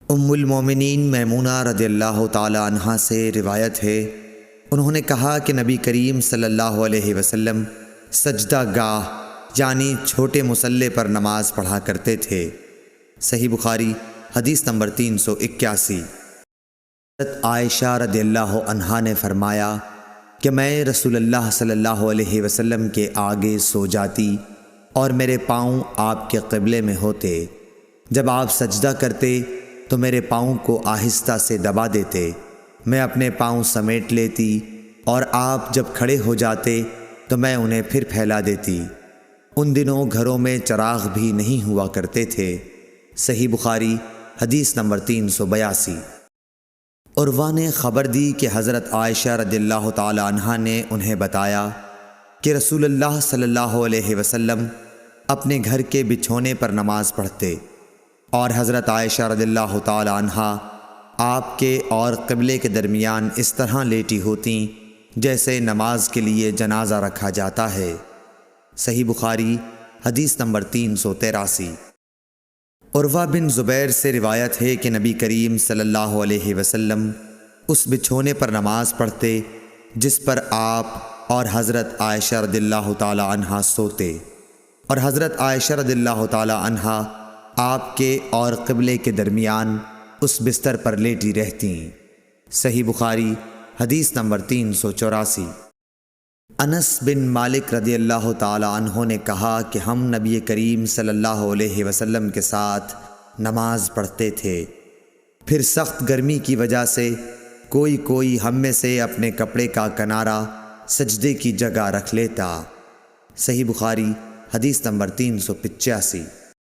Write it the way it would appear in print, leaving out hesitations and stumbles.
ام المومنین میمونہ رضی اللہ تعالی عنہا سے روایت ہے، انہوں نے کہا کہ نبی کریم صلی اللہ علیہ وسلم سجدہ گاہ یعنی چھوٹے مصلی پر نماز پڑھا کرتے تھے۔ صحیح بخاری حدیث نمبر 381۔ حضرت عائشہ رضی اللہ عنہا نے فرمایا کہ میں رسول اللہ صلی اللہ علیہ وسلم کے آگے سو جاتی اور میرے پاؤں آپ کے قبلے میں ہوتے۔ جب آپ سجدہ کرتے تو میرے پاؤں کو آہستہ سے دبا دیتے، میں اپنے پاؤں سمیٹ لیتی اور آپ جب کھڑے ہو جاتے تو میں انہیں پھر پھیلا دیتی۔ ان دنوں گھروں میں چراغ بھی نہیں ہوا کرتے تھے۔ صحیح بخاری حدیث نمبر 382۔ عروہ نے خبر دی کہ حضرت عائشہ رضی اللہ تعالی عنہا نے انہیں بتایا کہ رسول اللہ صلی اللہ علیہ وسلم اپنے گھر کے بچھونے پر نماز پڑھتے اور حضرت عائشہ رضی اللہ تعالی عنہا آپ کے اور قبلے کے درمیان اس طرح لیٹی ہوتیں جیسے نماز کے لیے جنازہ رکھا جاتا ہے۔ صحیح بخاری حدیث نمبر 383۔ عروہ بن زبیر سے روایت ہے کہ نبی کریم صلی اللہ علیہ وسلم اس بچھونے پر نماز پڑھتے جس پر آپ اور حضرت عائشہ رضی اللہ تعالی عنہا سوتے، اور حضرت عائشہ رضی اللہ تعالی عنہا آپ کے اور قبلے کے درمیان اس بستر پر لیٹی رہتیں۔ صحیح بخاری حدیث نمبر 384۔ انس بن مالک رضی اللہ تعالی عنہ نے کہا کہ ہم نبی کریم صلی اللہ علیہ وسلم کے ساتھ نماز پڑھتے تھے، پھر سخت گرمی کی وجہ سے کوئی ہم میں سے اپنے کپڑے کا کنارہ سجدے کی جگہ رکھ لیتا۔ صحیح بخاری حدیث نمبر 385۔